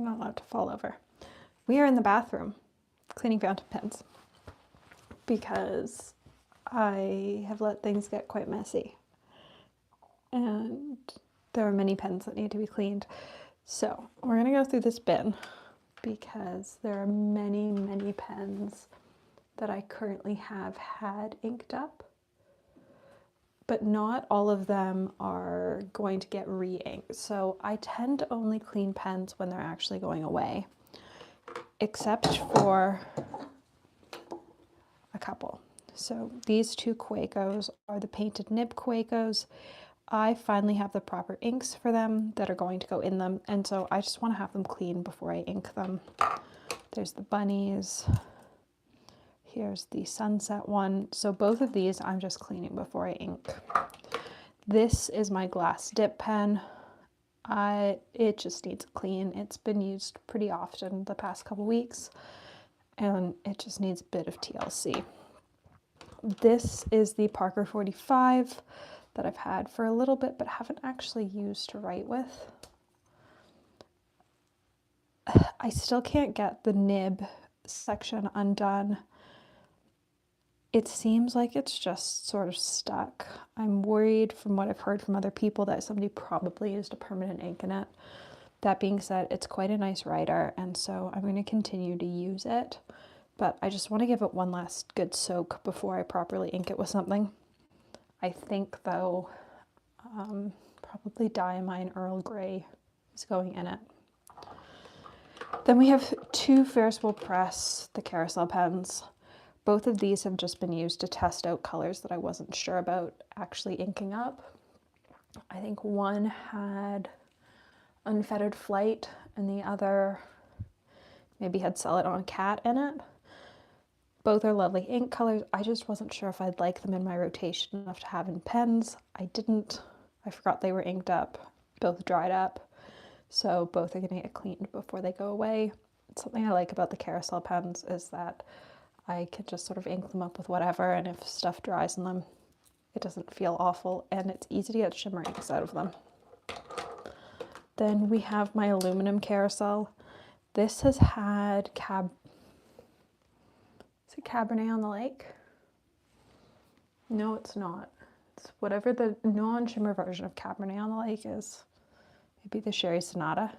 not allowed to fall over. We are in the bathroom cleaning fountain pens because I have let things get quite messy and there are many pens that need to be cleaned. So we're going to go through this bin because there are many, many pens that I currently have had inked up, but not all of them are going to get re-inked. So I tend to only clean pens when they're actually going away, except for a couple. So these two Quakos are the painted nib Quakos. I finally have the proper inks for them that are going to go in them, and so I just want to have them clean before I ink them. There's the bunnies. Here's the sunset one. So both of these I'm just cleaning before I ink. This is my glass dip pen. It just needs clean. It's been used pretty often the past couple weeks and it just needs a bit of TLC. This is the Parker 45 that I've had for a little bit but haven't actually used to write with. I still can't get the nib section undone. It seems like it's just sort of stuck. I'm worried from what I've heard from other people that somebody probably used a permanent ink in it. That being said, it's quite a nice writer, and so I'm going to continue to use it. But I just want to give it one last good soak before I properly ink it with something. I think, though, probably Diamine Earl Grey is going in it. Then we have two Ferris Wheel Press, the Carousel pens. Both of these have just been used to test out colors that I wasn't sure about actually inking up. I think one had Unfettered Flight and the other maybe had Sell It on Cat in it. Both are lovely ink colors. I just wasn't sure if I'd like them in my rotation enough to have in pens. I didn't. I forgot they were inked up, both dried up. So both are gonna get cleaned before they go away. Something I like about the Carousel pens is that I can just sort of ink them up with whatever, and if stuff dries in them, it doesn't feel awful, and it's easy to get shimmer inks out of them. Then we have my aluminum Carousel. This has had is it Cabernet on the Lake? No, it's not. It's whatever the non-shimmer version of Cabernet on the Lake is. Maybe the Sherry Sonata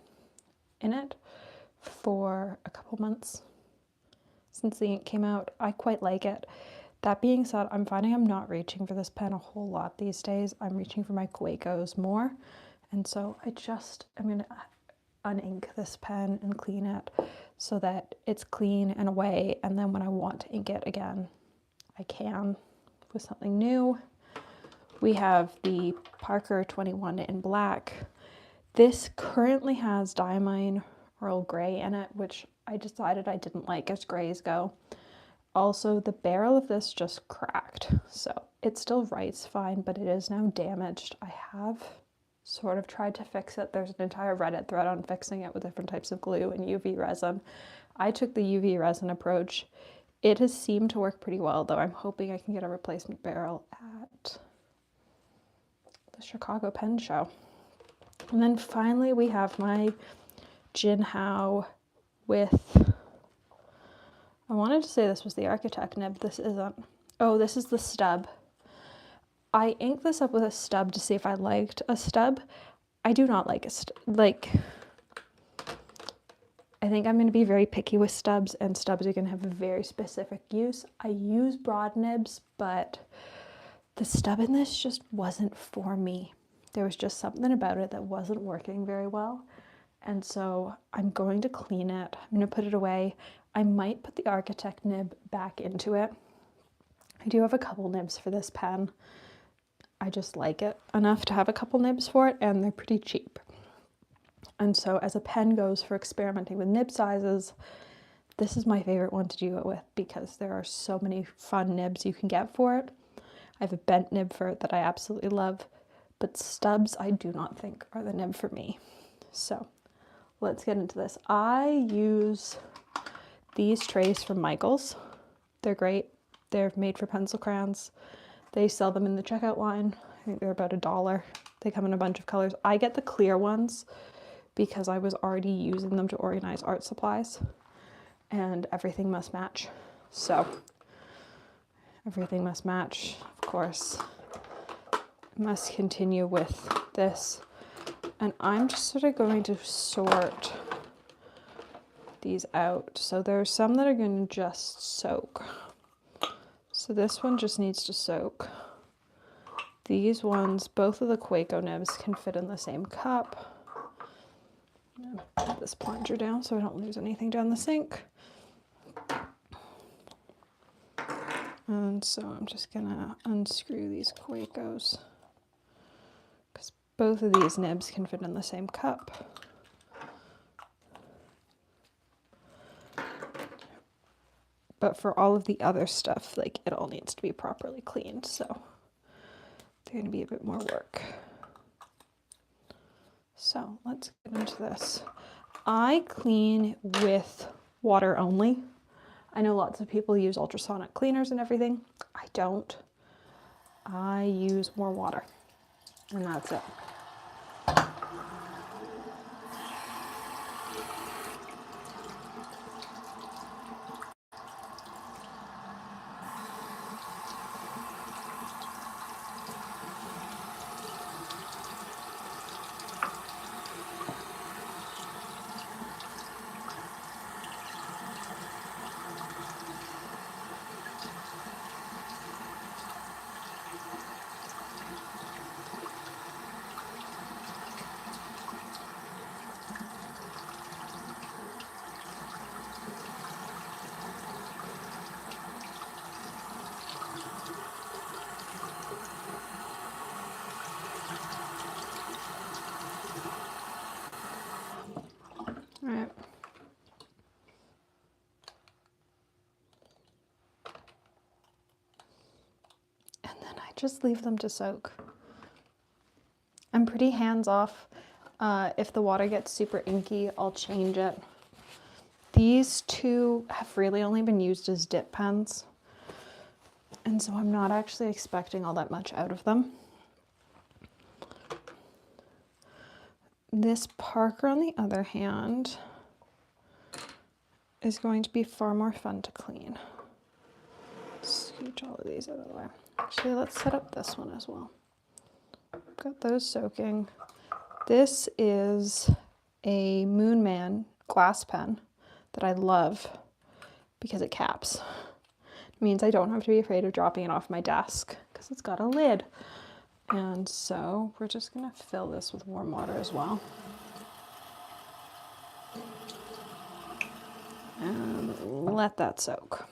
in it for a couple months since the ink came out. I quite like it. That being said, I'm finding I'm not reaching for this pen a whole lot these days. I'm reaching for my Quakos more. And so I'm going to unink this pen and clean it so that it's clean and away. And then when I want to ink it again, I can with something new. We have the Parker 21 in black. This currently has Diamine Earl Grey in it, which I decided I didn't like as grays go. Also, the barrel of this just cracked, so it still writes fine, but it is now damaged. I have sort of tried to fix it. There's an entire Reddit thread on fixing it with different types of glue and UV resin. I took the UV resin approach. It has seemed to work pretty well, though I'm hoping I can get a replacement barrel at the Chicago Pen Show. And then finally we have my Jinhao with, I wanted to say this was the Architect nib, this isn't. Oh, this is the stub. I inked this up with a stub to see if I liked a stub. I do not like a stub. I think I'm going to be very picky with stubs, and stubs are going to have a very specific use. I use broad nibs, but the stub in this just wasn't for me. There was just something about it that wasn't working very well. And so I'm going to clean it. I'm going to put it away. I might put the Architect nib back into it. I do have a couple nibs for this pen. I just like it enough to have a couple nibs for it, and they're pretty cheap. And so as a pen goes for experimenting with nib sizes, this is my favorite one to do it with because there are so many fun nibs you can get for it. I have a bent nib for it that I absolutely love, but stubs I do not think are the nib for me. So let's get into this. I use these trays from Michaels. They're great. They're made for pencil crayons. They sell them in the checkout line. I think they're about $1. They come in a bunch of colors. I get the clear ones because I was already using them to organize art supplies, and everything must match. So everything must match, of course. Must continue with this. And I'm just sort of going to sort these out. So there's some that are going to just soak. So this one just needs to soak. These ones, both of the Quaco nibs can fit in the same cup. Put this plunger down so I don't lose anything down the sink. And so I'm just gonna unscrew these Quacos because both of these nibs can fit in the same cup. But for all of the other stuff, like, it all needs to be properly cleaned, so they're gonna be a bit more work. So let's get into this. I clean with water only. I know lots of people use ultrasonic cleaners and everything. I don't. I use more water, and that's it. All right. And then I just leave them to soak. I'm pretty hands-off. If the water gets super inky, I'll change it. These two have really only been used as dip pens, and so I'm not actually expecting all that much out of them. This Parker, on the other hand, is going to be far more fun to clean. Scooch all of these out of the way. Actually, let's set up this one as well. Got those soaking. This is a Moonman glass pen that I love because it caps. It means I don't have to be afraid of dropping it off my desk because it's got a lid. And so we're just gonna fill this with warm water as well. And let that soak.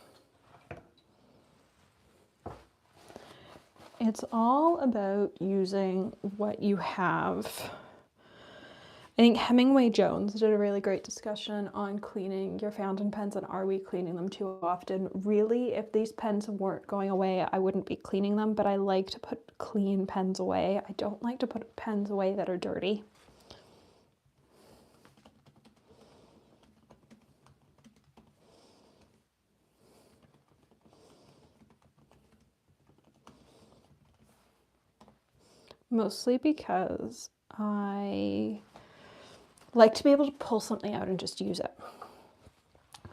It's all about using what you have. I think Hemingway Jones did a really great discussion on cleaning your fountain pens and are we cleaning them too often. Really, if these pens weren't going away, I wouldn't be cleaning them, but I like to put clean pens away. I don't like to put pens away that are dirty. Mostly because I like to be able to pull something out and just use it.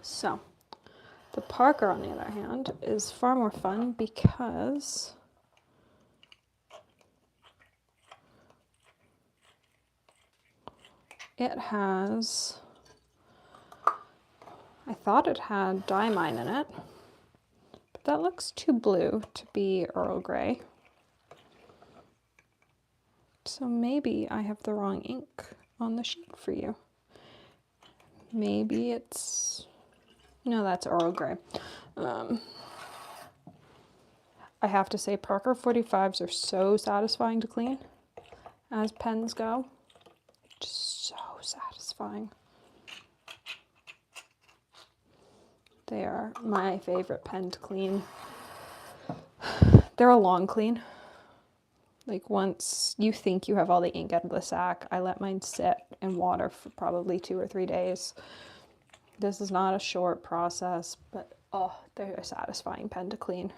So the Parker, on the other hand, is far more fun because it has, I thought it had diamine in it, but that looks too blue to be Earl Grey. So maybe I have the wrong ink on the sheet for you. Maybe it's, no, that's Earl Grey. I have to say Parker 45s are so satisfying to clean as pens go. Just so satisfying. They are my favorite pen to clean. They're a long clean. Like, once you think you have all the ink out of the sack, I let mine sit in water for probably 2 or 3 days. This is not a short process, but oh, they're a satisfying pen to clean.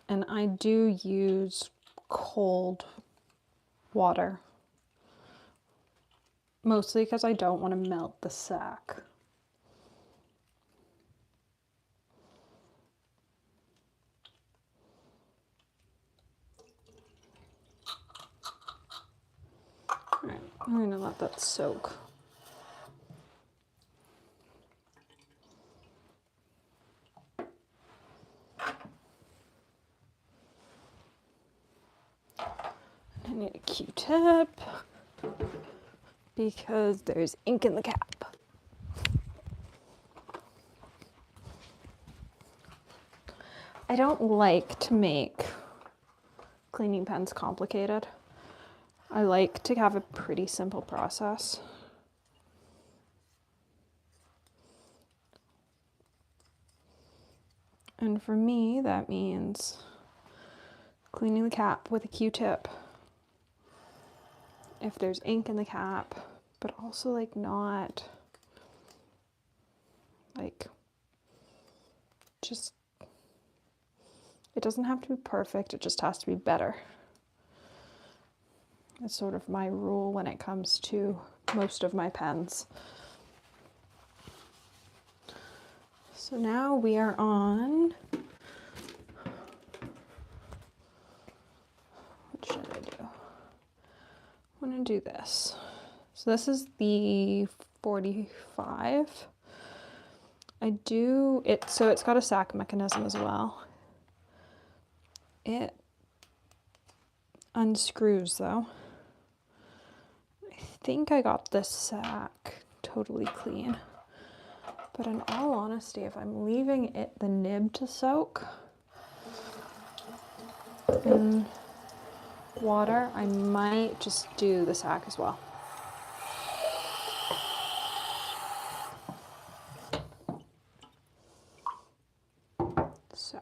And I do use cold water, mostly because I don't want to melt the sack. All right, I'm going to let that soak. I need a Q-tip because there's ink in the cap. I don't like to make cleaning pens complicated. I like to have a pretty simple process. And for me, that means cleaning the cap with a Q-tip if there's ink in the cap, but also like not like just, it doesn't have to be perfect, it just has to be better. That's sort of my rule when it comes to most of my pens. So now we are on, what should I do? I'm gonna do this. So this is the 45. I do it, so it's got a sack mechanism as well. It unscrews though. I think I got this sack totally clean. But in all honesty, if I'm leaving it, the nib to soak in water, I might just do the sack as well. So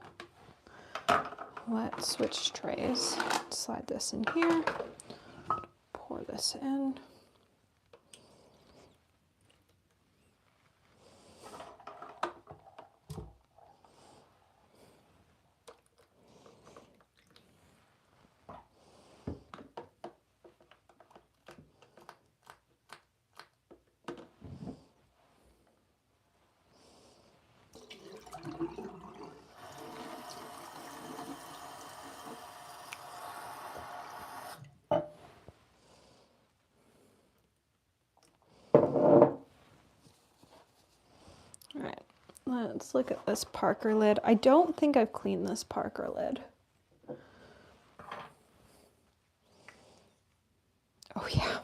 let's switch trays. Slide this in here, pour this in. Let's look at this Parker lid. I don't think I've cleaned this Parker lid. Oh yeah.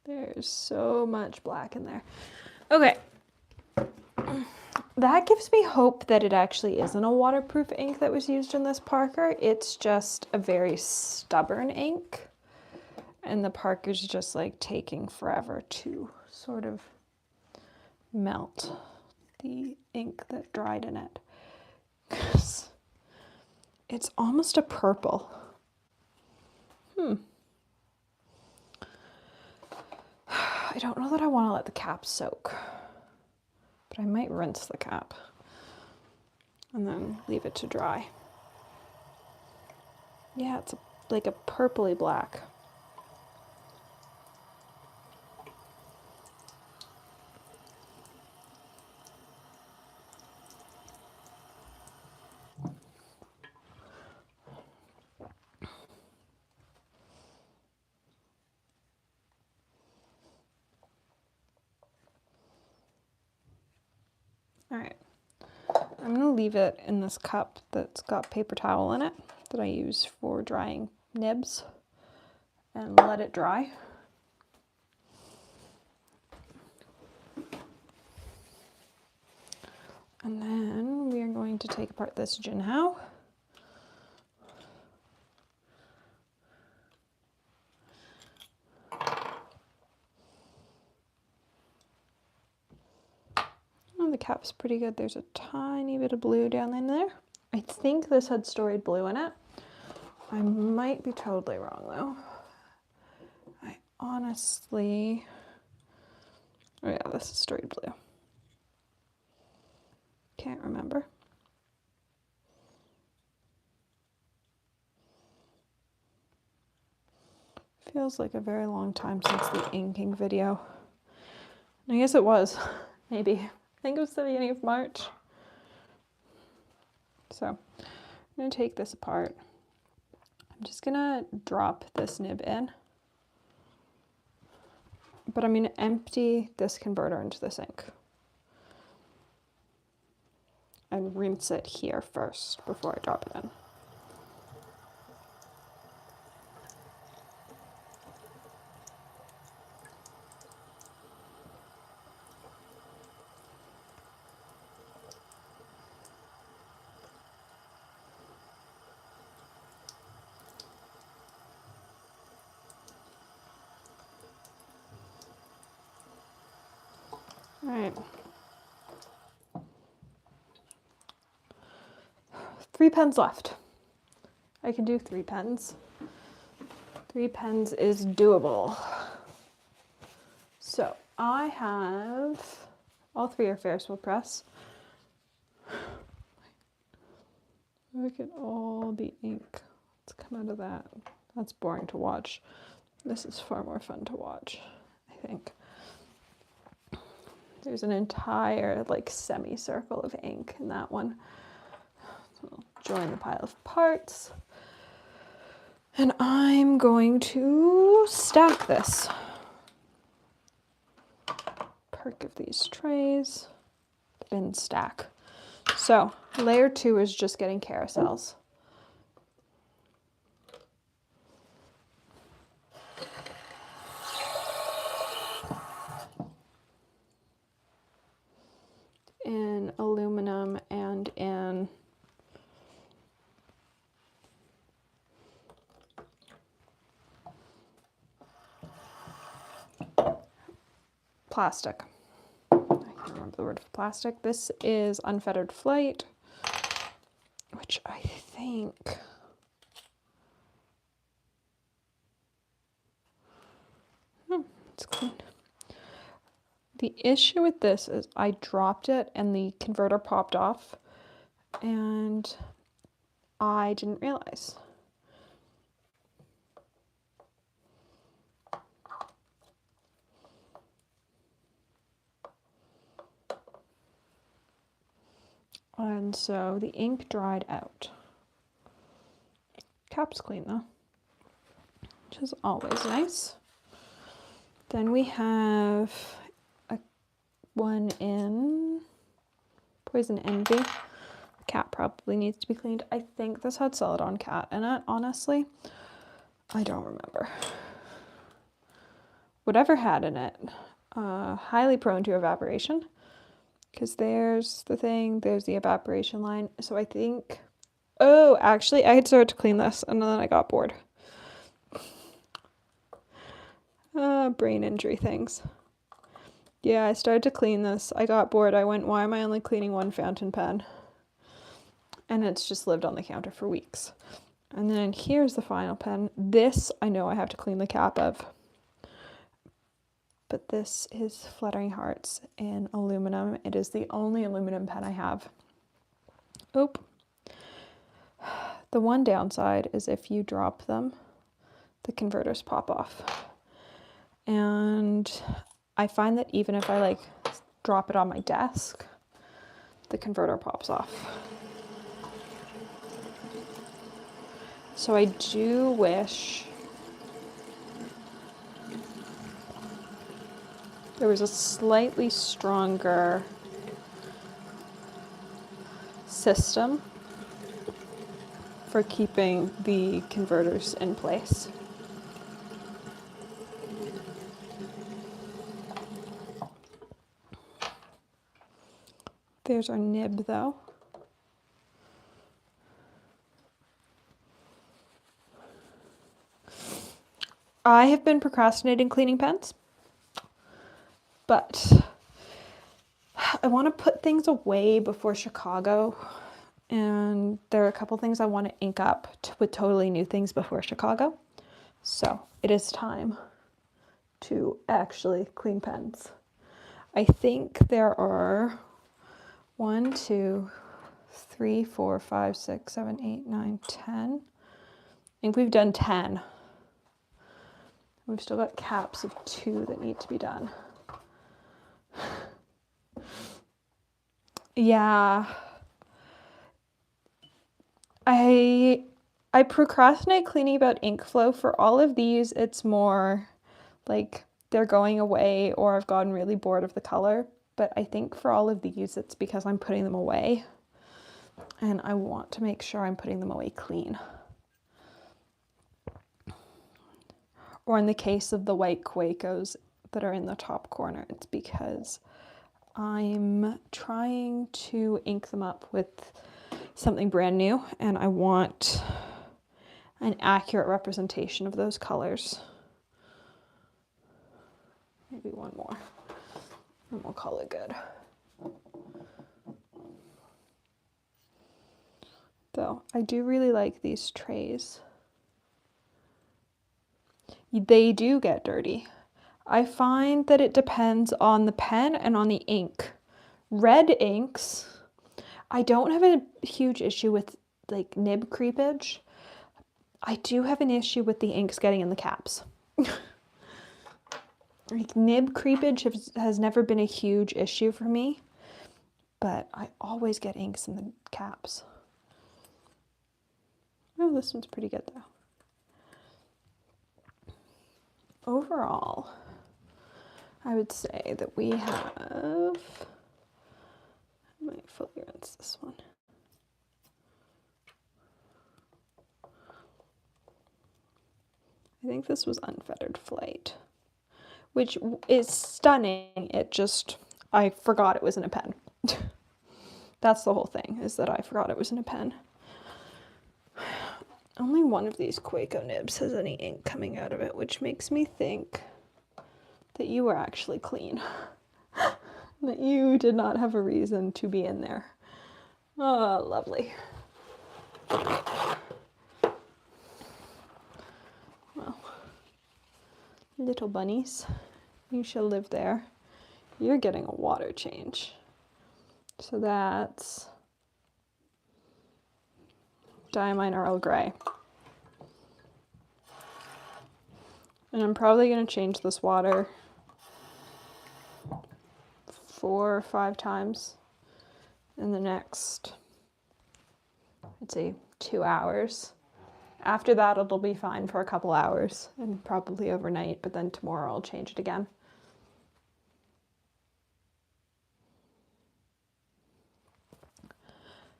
There's so much black in there. Okay. That gives me hope that it actually isn't a waterproof ink that was used in this Parker. It's just a very stubborn ink. And the Parker's just like taking forever to sort of melt the ink that dried in it. 'Cause it's almost a purple. I don't know that I want to let the cap soak, but I might rinse the cap and then leave it to dry. Yeah, it's like a purpley black. All right, I'm gonna leave it in this cup that's got paper towel in it that I use for drying nibs and let it dry. And then we are going to take apart this Jinhao. Oh, the cap's pretty good. There's a tiny bit of blue down in there. I think this had storied blue in it. I might be totally wrong though. I honestly, Oh yeah, this is straight blue. Can't remember. Feels like a very long time since the inking video. I guess it was, maybe. I think it was the beginning of March. So I'm going to take this apart. I'm just going to drop this nib in. But I'm going to empty this converter into the sink. And rinse it here first before I drop it in. All right. 3 pens left. I can do 3 pens. 3 pens is doable. So I have, all 3 are Ferris wheel press. Look at all the ink that's come out of that. That's boring to watch. This is far more fun to watch, I think. There's an entire like semicircle of ink in that one. So I'll join the pile of parts. And I'm going to stack this. Perk of these trays. Bin stack. So layer 2 is just getting carousels. In aluminum and in plastic. I can't remember the word for plastic. This is Unfettered Flight, which I think it's clean. The issue with this is I dropped it and the converter popped off and I didn't realize. And so the ink dried out. Cap's clean though, which is always nice. Then we have one in Poison Envy. The cap probably needs to be cleaned. I think this had Celadon Cat in it, honestly. I don't remember. Whatever had in it, highly prone to evaporation. Because there's the thing, there's the evaporation line. So I think, oh, actually I had started to clean this and then I got bored. Brain injury things. Yeah, I started to clean this. I got bored. I went, why am I only cleaning one fountain pen? And it's just lived on the counter for weeks. And then here's the final pen. This I know I have to clean the cap of. But this is Fluttering Hearts in aluminum. It is the only aluminum pen I have. Oop. The one downside is if you drop them, the converters pop off. And I find that even if I like drop it on my desk, the converter pops off. So I do wish there was a slightly stronger system for keeping the converters in place. There's our nib though. I have been procrastinating cleaning pens, but I want to put things away before Chicago, and there are a couple things I want to ink up with totally new things before Chicago. So it is time to actually clean pens. I think there are 1, 2, 3, 4, 5, 6, 7, 8, 9, 10. I think we've done 10. We've still got caps of 2 that need to be done. Yeah. I procrastinate cleaning about ink flow. For all of these, it's more like they're going away or I've gotten really bored of the color. But I think for all of these, it's because I'm putting them away. And I want to make sure I'm putting them away clean. Or in the case of the white Quakos that are in the top corner, it's because I'm trying to ink them up with something brand new and I want an accurate representation of those colors. Maybe one more and we'll call it good. Though I do really like these trays. They do get dirty. I find that it depends on the pen and on the ink. Red inks, I don't have a huge issue with like nib creepage. I do have an issue with the inks getting in the caps. Like nib creepage has never been a huge issue for me, but I always get inks in the caps. Oh, this one's pretty good though. Overall, I would say that we have, I might fully rinse this one. I think this was Unfettered Flight, which is stunning. It just, I forgot it was in a pen. That's the whole thing, is that I forgot it was in a pen. Only one of these Quaco nibs has any ink coming out of it, which makes me think that you were actually clean. That you did not have a reason to be in there. Oh, lovely. Well, little bunnies, you shall live there. You're getting a water change. So that's Diamine Earl Grey. And I'm probably going to change this water 4 or 5 times in the next, I'd say 2 hours. After that, it'll be fine for a couple hours and probably overnight, but then tomorrow I'll change it again.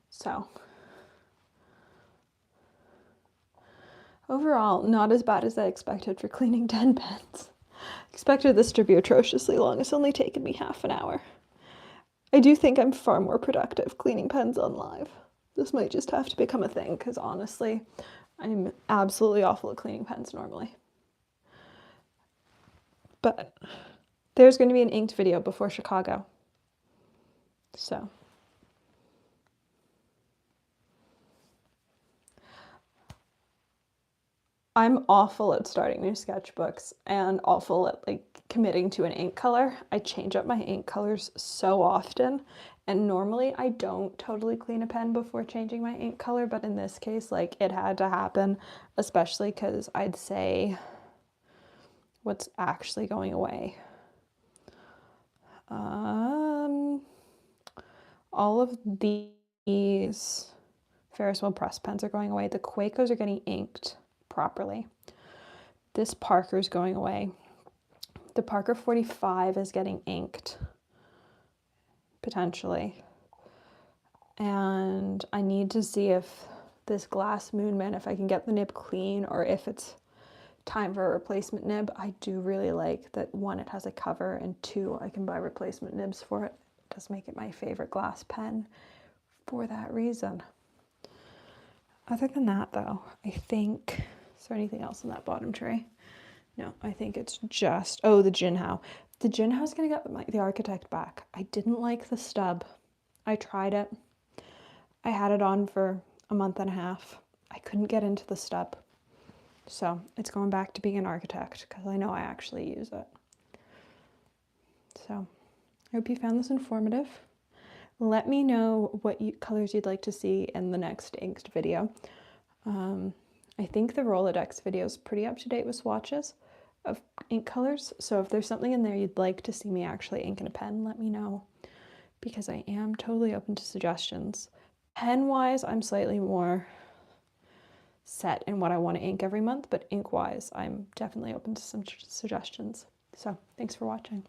So, overall, not as bad as I expected for cleaning 10 pens. I expected this to be atrociously long. It's only taken me half an hour. I do think I'm far more productive cleaning pens on live. This might just have to become a thing because honestly, I'm absolutely awful at cleaning pens normally. But there's going to be an inked video before Chicago. So. I'm awful at starting new sketchbooks and awful at like committing to an ink color. I change up my ink colors so often, and normally I don't totally clean a pen before changing my ink color, but in this case, like it had to happen, especially because I'd say what's actually going away. All of these Ferris wheel press pens are going away. The Quacos are getting inked properly. This Parker is going away. The Parker 45 is getting inked, potentially. And I need to see if this Glass Moonman, if I can get the nib clean or if it's time for a replacement nib. I do really like that 1, it has a cover, and 2, I can buy replacement nibs for it. It does make it my favorite glass pen for that reason. Other than that though, I think, is there anything else in that bottom tray? No, I think it's just, oh, the Jinhao. The Jinhao is going to get the Architect back. I didn't like the stub. I tried it. I had it on for a month and a half. I couldn't get into the stub. So it's going back to being an Architect because I know I actually use it. So hope you found this informative. Let me know what colors you'd like to see in the next inked video. I think the Rolodex video is pretty up to date with swatches of ink colors, so if there's something in there you'd like to see me actually ink in a pen, let me know, because I am totally open to suggestions. Pen-wise, I'm slightly more set in what I want to ink every month, but ink-wise, I'm definitely open to some suggestions. So, thanks for watching.